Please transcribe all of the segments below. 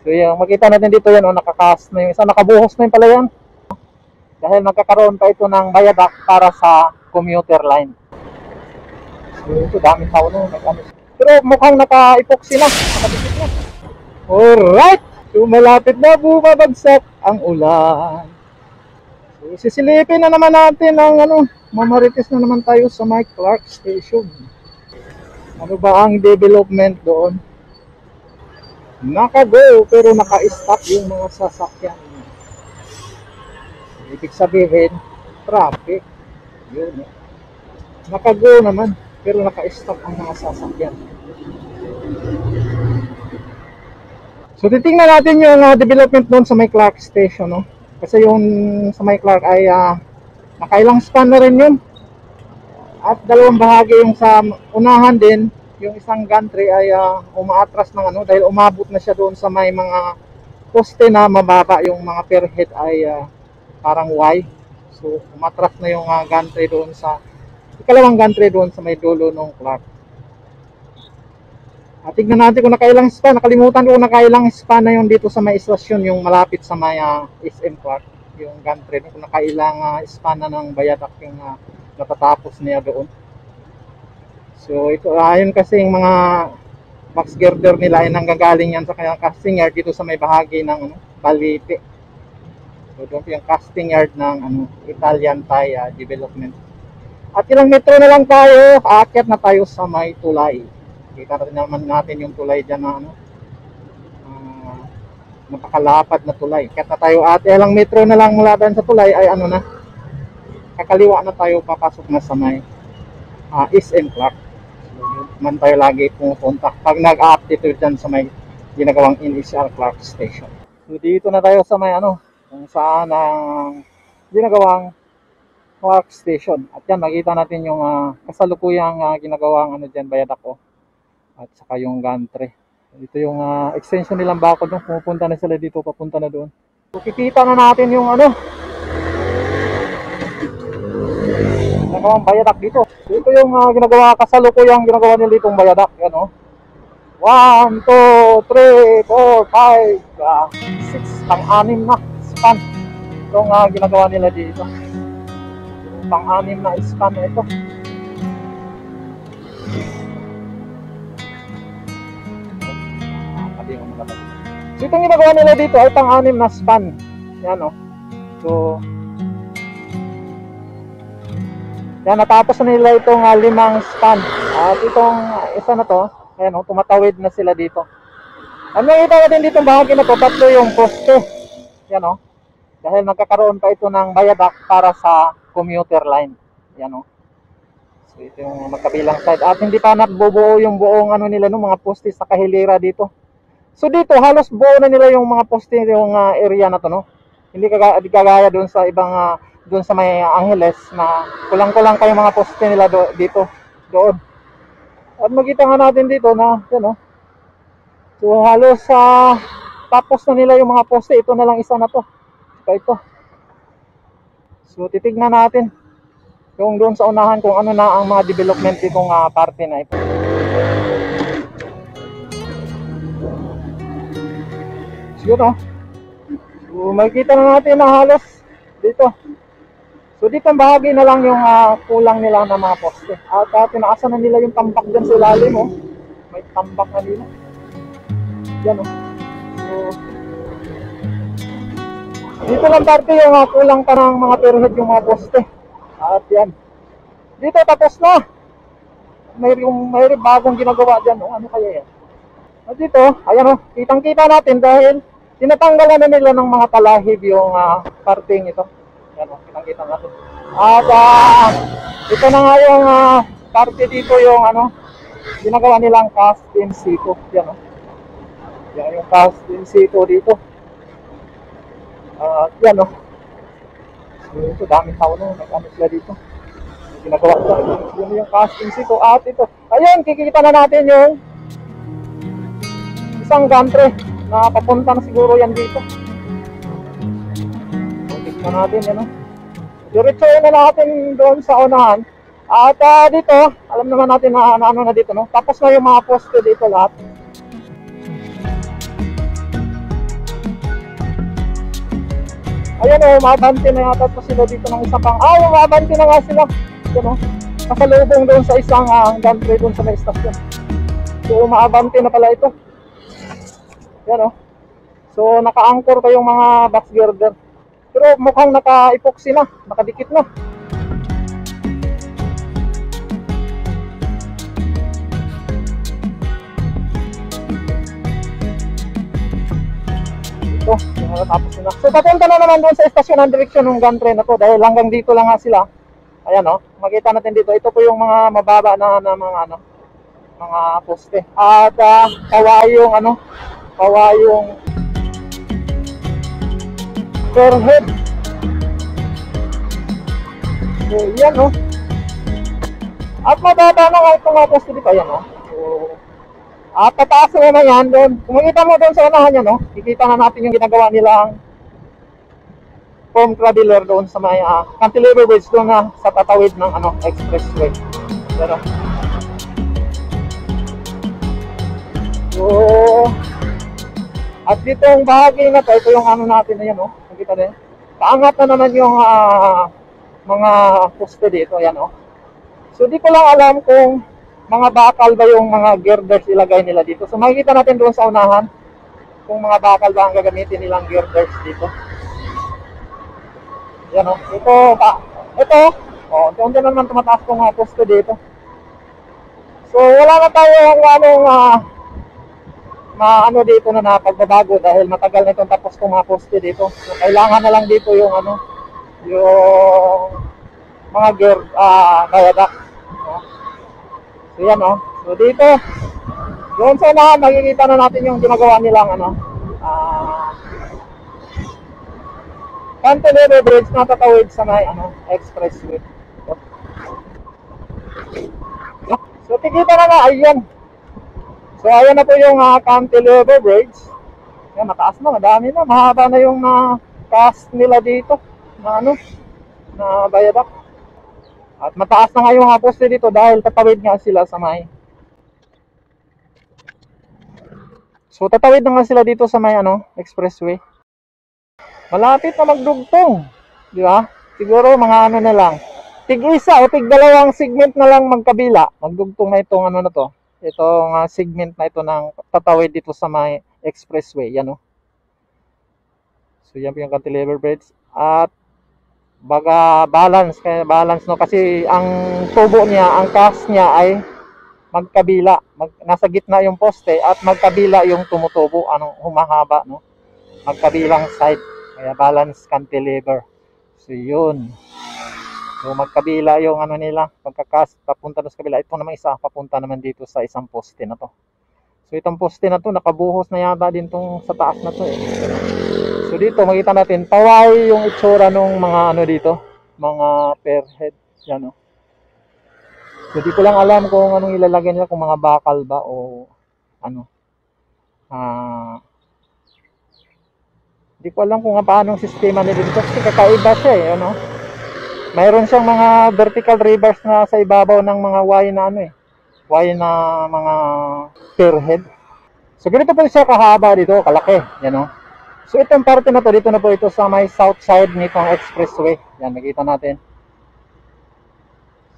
So yung makita natin dito yan, nakakas na yung isa, nakabuhos na yung pala yan. Dahil magkakaroon pa ito ng viaduct para sa commuter line. So ito, daming tao na. Pero mukhang naka-epoxy na, nakadikit na. Alright! So malapit na bumabagsak ang ulan. So sisilipin na naman natin ang mamarites na naman tayo sa Mike Clark Station. Ano ba ang development doon? Naka-go pero naka-stop yung mga sasakyan. Ibig sabihin, traffic. Yun. Naka-go naman pero naka-stop ang mga sasakyan. So titingnan natin yung development doon sa May Clark Station, no? Kasi yung sa May Clark ay nakailang span na rin yun. At dalawang bahagi yung sa unahan din, yung isang gantry ay umaatras ng dahil umabot na siya doon sa may mga poste na mababa, yung mga per head ay parang Y. So umatras na yung gantry doon sa ikalawang gantry doon sa may dulo ng Clark. Tignan natin kung nakailang span. Nakalimutan ko kung nakailang span na yun dito sa may istasyon, yung malapit sa may SM Clark, yung gantry. Kung nakailang span na ng viaduct yung natatapos niya doon. So ito, ayun kasi yung mga box girder nila ay nanggagaling yan sa kanyang casting yard dito sa may bahagi ng Balite. So doon yung casting yard ng Italian Thai Development. At ilang metro na lang tayo, aakyat na tayo sa may tulay. Kita naman natin yung tulay dyan na napakalapad na tulay. Aakyat na tayo at ilang metro na lang mula dyan sa tulay ay kakaliwa na tayo, papasok na sa may SM Clark. Man tayo lagi pumupunta pag nag-update dyan sa may ginagawang initial Clark Station. So dito na tayo sa may kung saan ang ginagawang Clark Station. At yan, makita natin yung kasalukuyang ginagawang dyan, viaduct at saka yung gantry. Dito yung extension nilang bakod, pumupunta na sila dito, papunta na doon. So kikita na natin yung ginagawang viaduct dito. Dito yung ginagawa, kasalukuyang ginagawa nila ditong viaduct. Yan 1, 2, 3, 4, 5, 6, pang-anim na span. Itong ginagawa nila dito. Yung pang-anim na span na ito. So itong ginagawa nila dito ay pang-anim na span. Yan So yan, natapos na nila itong 5 span. At itong isa na to, ayan tumatawid na sila dito. Ano nakita natin dito bahagi na to, tatlo yung poste. Yan dahil nagkakaroon pa ito ng viaduct para sa commuter line. Yan So ito yung magkabilang side. At hindi pa nabubuo yung buong nila mga poste sa kahilira dito. So dito halos buo na nila yung mga poste yung area na to Hindi kagaya doon sa ibang doon sa may Angeles na kulang-kulang pa yung mga poste nila dito doon. At makita nga natin dito na yan So halos tapos na nila yung mga poste. Ito na lang isa na to. Ito. So titignan natin yung doon sa unahan kung ano na ang mga development ditong parte na ito. So So makikita na natin na halos dito. So dito ang bahagi na lang yung kulang nila na mga poste. At tinaasan na nila yung tambak dyan sa ilalim May tambak na nila. Yan So dito lang parte yung kulang pa ng mga pyramid yung mga poste. At yan. Dito tapos na. May bagong ginagawa dyan ano kaya yan? At dito, ayan kitang-kita natin dahil tinatanggalan na nila ng mga talahib yung parting ito. Yan kitang-kita natin. At ito na nga yung parte dito yung ginagawa nilang cast in situ. Yan Yan yung cast in situ dito. Yan So ito daming tao sila dito. Ginagawa ito. Yun yung cast in situ. At ito, ayun, kikita na natin yung isang gantry na papunta na siguro yan dito. Tignan natin yan Diretso na natin doon sa unahan. At dito, alam naman natin na na dito Tapos na yung mga poste dito lahat. Ayan o, umabante na yata po sila dito ng isa pang. Umabante na nga sila. Ayan o, kasalubong doon sa isang gantry doon sa may istasyon. So umabante na pala ito. Ayan o. So naka-anchor pa yung mga box girder. Pero mukhang naka-epoxy na, nakadikit na. Tapos na. So papunta na naman doon sa estasyon ng direksyon ng gantry na to dahil hanggang dito lang nga sila. Ayan o, makita natin dito. Ito po yung mga mababa na mga mga poste. At kawayong per head. So yan o. At mababa na nga itong mga poste dito. Ayan o. At tataas na yan doon. Kung makita mo doon sa unahan yan, no? Kikita na natin yung ginagawa nilang foam cradler doon sa may cantilever bridge doon na sa tatawid ng expressway. Pero, so, at dito yung bahagi na to, ito yung natin na yan, no? Nakita din. Kaangat na naman yung mga poste dito, yan, no? So, di ko lang alam kung mga bakal ba yung mga girders ilagay nila dito. So makikita natin doon sa unahan kung mga bakal ba ang gagamitin nilang girders dito. Yan o. Ito. Unti-unti naman tumataas kong poste dito. So wala na tayo dito na napagbabago dahil matagal na itong tapos kong mga poste dito. So kailangan na lang dito yung yung mga viaduct. So yan o. So dito, doon sa unahan, makikita na natin yung ginagawa nilang cantilever bridge na tatawid sa may expressway. So tikita na nga, ayan. So ayan na po yung cantilever bridge. Yan, mataas na, madami na. Mahaba na yung cast nila dito na na viaduct. At mataas na nga yung mga poste dito dahil tatawid nga sila sa may. So tatawid na nga sila dito sa may expressway. Malapit na magdugtong, di ba? Siguro mga na lang. Tig-isa o tig-dalawang segment na lang magkabila. Magdugtong na itong na to. Itong segment na ito ng tatawid dito sa may expressway, yan o. So yan po yung cantilever bridge. At baga balance no, kasi ang tubo niya, ang cast niya ay magkabila, nasa gitna yung poste at magkabila yung tumutubo, humahaba, no, magkabilang side, kaya balance cantilever. So yun, so magkabila yung nila, pagka-cast papunta doon sa kabila. Ito naman isa papunta naman dito sa isang poste na to. So itong poste na to nakabuhos na yata din tong sa taas na to eh. So dito makita natin paway yung itsura nung mga dito, mga per head, yan o. So di ko lang alam kung anong ilalagay nila, kung mga bakal ba o di ko alam kung paano ang sistema nila dito kasi kakaiba siya eh, mayroon siyang mga vertical rebars na sa ibabaw ng mga Y na Y na mga per head. So ganito po siya kahaba dito, kalaki, yan o. So itong parte na to, dito na po ito sa may south side nitong expressway. Yan, nakita natin.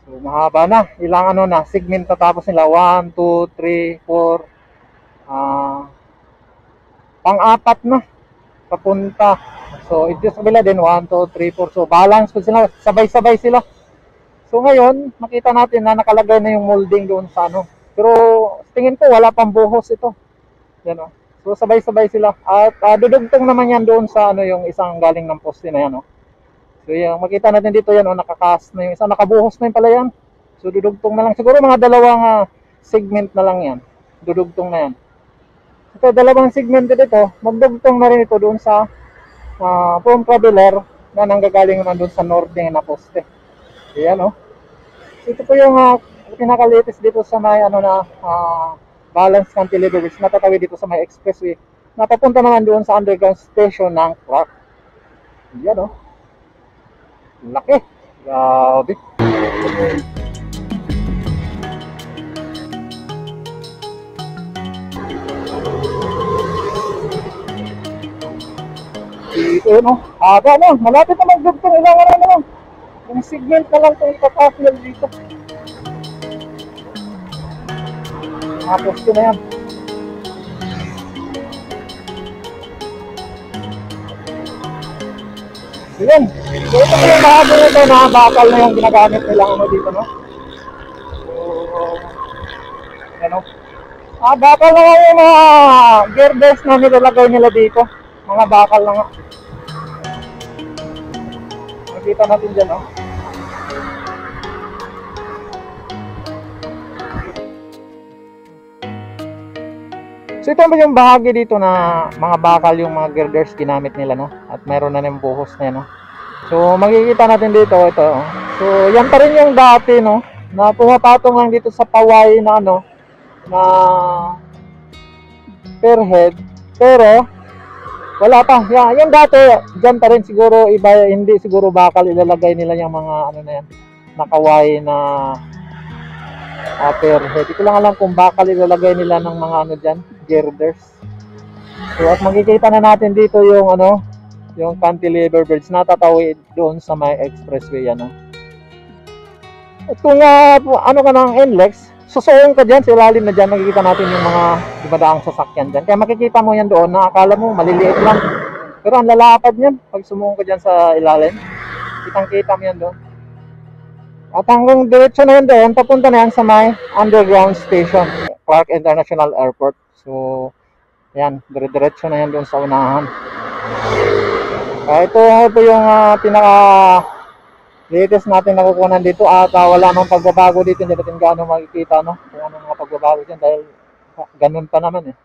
So mahaba na. Ilang segment na tapos nila. 1, 2, 3, 4. Pang-apat na. Papunta. So ito sa kabila din. 1, 2, 3, 4. So balance ko sila. Sabay-sabay sila. So ngayon, makita natin na nakalagay na yung molding doon sa Pero tingin ko wala pang buhos ito. Yan o. So sabay-sabay sila. At dudugtong naman yan doon sa yung isang galing ng poste na yan. So yung makita natin dito yan, nakakas na yung isa, nakabuhos na yung pala yan. So dudugtong na lang. Siguro mga dalawang segment na lang yan. Dudugtong na yan. Ito, dalawang segment dito, magdugtong na rin ito doon sa foam cradler na nanggagaling naman doon sa norte na poste. Ayan o. So ito po yung pinaka-latest dito sa may balance cantilever bridge na tatawid dito sa may expressway. Napapunta naman doon sa underground station ng Clark. Yan o. Laki. Grabe. dito, no? Haba na, malapit na magdugtong, ilangan na naman. Yung segment na lang itong ipapasal dito. Mga poste na yan. Yan. So ito po yung bahagi nito na bakal na yung ginagamit nilang ano dito, no? So, ano? Bakal na nga yung mga gearbelts na nilalagay nila dito. Mga bakal na nga. Makita natin dyan, no? So ito ba yung bahagi dito na mga bakal yung mga girders ginamit nila, no? At mayroon na ng buhos na yan, no? So makikita natin dito ito. So yan pa rin yung dati, no? Na pumapatong lang dito sa paway na ano na per head. Pero wala pa. Yan, yung dati dyan pa rin siguro iba, hindi siguro bakal ilalagay nila yung mga ano na yan, nakaway na per head. Ito lang alam kung bakal ilalagay nila ng mga ano dyan, girders. So at makikita na natin dito yung ano, yung cantilever bridge na tatawid doon sa may expressway, ano. At kung ano ka ng NLEX, susuong ka dyan sa ilalim na dyan, makikita natin yung mga dumadaang sasakyan dyan. Kaya makikita mo yan doon na akala mo maliliit lang, pero ang lalapad yan pag sumuong ka dyan sa ilalim. Kitang kita mo yan doon. At hanggang diretso na yun doon, papunta na yan sa may underground station, Clark International Airport. So, yan, dire-diretso na yan doon sa unahan. Ito yung pinaka latest natin nakukunan dito at wala mang pagbabago dito, hindi natin gaano makikita, no? Kung anong mga pagbabago dyan dahil ganun pa naman eh.